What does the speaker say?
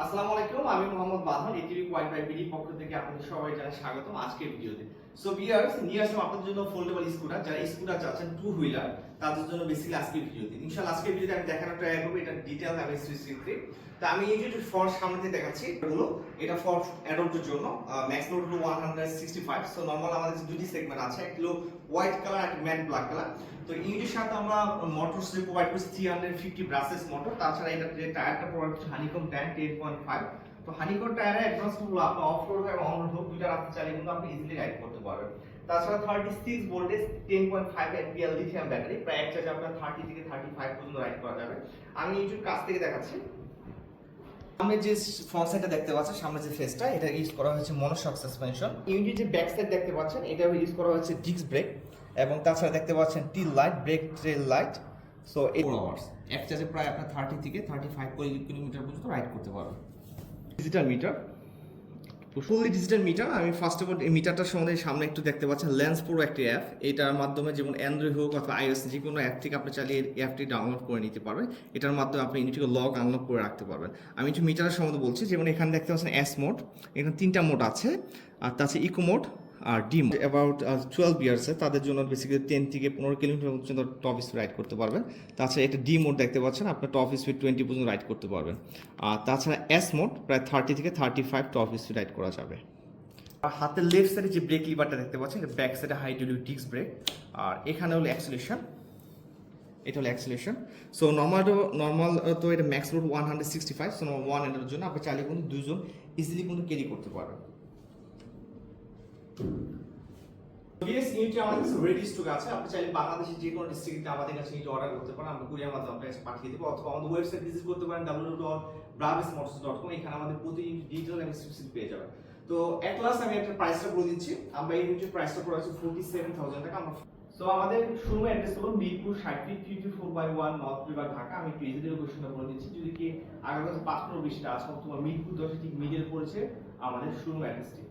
আসসালামু আলাইকুম, আমি মোহাম্মদ বাঁধন এটিভি ওয়াই বাই বিডি পক্ষ থেকে আপনাদের সবাই জানাই স্বাগতম আজকের ভিডিওতে। সো ভিউয়ার্স, নিয়ে আসলাম আপনাদের জন্য ফোল্ডেবল স্কুটার। যারা স্কুটার চাচ্ছেন টু হুইলার, তাদের জন্য বেসিক্যালি আজকের ভিডিওতে ইনশাআল্লাহ আজকের ভিডিওতে আমি দেখানোর ট্রাই করব এটা ডিটেইল আমি স্পেসিফিকলি। তো আমি এই যে ফর সামনে থেকে দেখাচ্ছি হলো এটা ফর অ্যাডাল্টের জন্য ম্যাক্স লোড হলো 165। সো নরমাল আমাদের দুটি সেগমেন্ট আছে, একটা হলো হোয়াইট কালার আর ম্যাট ব্ল্যাক কালার। তো ইউনিটের সাথে আমরা মোটর স্লিপ প্রোভাইড করছি 350 ব্রাসেস মোটর। তাছাড়া এটা যে টায়ারটা প্রোভাইড করছে হানিকম টায়ার 10.5। তো হানিকম টায়ারে অ্যাডভান্স হলো আপনি অফ রোড এবং অন রোড দুইটা রাখতে চাইলে কিন্তু আপনি ইজিলি রাইড করতে পারবেন। তাছাড়া 36 ভোল্টেজ 10.5 এমপিএল লিথিয়াম ব্যাটারি, প্রায় এক চার্জে আপনার 30 থেকে 35 পর্যন্ত রাইড করা যাবে। আমি ইউটিউব কাছ থেকে দেখাচ্ছি। আমি যে ফ্রন্ট সাইডটা দেখতে পাচ্ছেন, সামনে যে ফেসটা, এটা ইউজ করা হয়েছে মনোশক সাসপেনশন। ইউনিটের যে ব্যাক সাইড দেখতে পাচ্ছেন, এটা ইউজ করা হয়েছে ডিস্ক ব্রেক, এবং তাছাড়া দেখতে পাচ্ছেন tail light, brake trail light. So 4 hours এক চার্জে প্রায় আপনার 30 থেকে 35 কিলোমিটার পর্যন্ত রাইড করতে পারবেন। Digital meter, fully digital meter. আমি ফার্স্ট অফ অল এই মিটারটার সম্বন্ধে সামনে একটু দেখতে পাচ্ছেন লেন্স প্রো একটি অ্যাপ। এটার মাধ্যমে যেমন অ্যান্ড্রয়েড হোক অথবা আইওএস যে কোনো অ্যাপ থেকে আপনি চাইলে এই অ্যাপটি ডাউনলোড করে নিতে পারবেন। এটার মাধ্যমে আপনি ইউনিটিকে লক আনলক করে রাখতে পারবেন। আমি একটু মিটারের সম্বন্ধে বলছি, যেমন এখানে দেখতে পাচ্ছেন এস মোড, এখানে 3টা মোড আছে, আর তাছাড়া ইকো মোড আর ডি মোড। অ্যাবাউট 12 ইয়ার্সে তাদের জন্য বেসিক্যালি 10 থেকে 15 কিলোমিটার পর্যন্ত টপ স্পিড রাইড করতে পারবেন। তাছাড়া এটা ডি মোড দেখতে পাচ্ছেন, আপনার টপ স্পিড 20 পর্যন্ত রাইড করতে পারবেন। আর তাছাড়া এস মোড প্রায় 30 থেকে 35 টপ স্পিড রাইড করা যাবে। আর হাতের লেফট সাইডে যে ব্রেক লিভারটা দেখতে পাচ্ছেন, এটা ব্যাক সাইডে হাইড্রোলিক ডিস্ক ব্রেক, আর এখানে হলো অ্যাক্সিলারেশন, এটা হলো অ্যাক্সিলারেশন। সো নর্মাল তো এটা ম্যাক্স লোড 165। সো ওয়ান এন্ডের জন্য আপনি চাইলে কিন্তু দুজন ইজিলি কিন্তু ক্যারি করতে পারবেন। বিএস ইউনিটি আমাদের কাছে রেডি স্টক আছে। আপনি চাইলে বাংলাদেশের যে কোনো ডিস্ট্রিক্টে আমাদের কাছে ইউনিট অর্ডার করতে পারেন, আমরা কুরিয়ার মাধ্যমে আপনার কাছে পাঠিয়ে দেবো, অথবা আমাদের ওয়েবসাইট ভিজিট করতে পারেন www.bravesmotors.com। এখানে আমাদের প্রতি ইউনিট ডিটেইল এবং স্পেসিফিক পেয়ে যাবেন। তো এট লাস্ট আমি একটা প্রাইসটা বলে দিচ্ছি। আমরা এই ইউনিটের প্রাইসটা পড়ে আছে 47,000 টাকা। আমরা সো আমাদের শোরুম অ্যাড্রেস হলো মিরপুর 60-324/1 নর্থ বিভাগ, ঢাকা। আমি একটু ইজিলি লোকেশনটা বলে দিচ্ছি, যদি কি আগামী 5-15-20টা আছে, অথবা মিরপুর 10 ঠিক মিডল পড়েছে আমাদের শোরুম অ্যাড্রেসটি।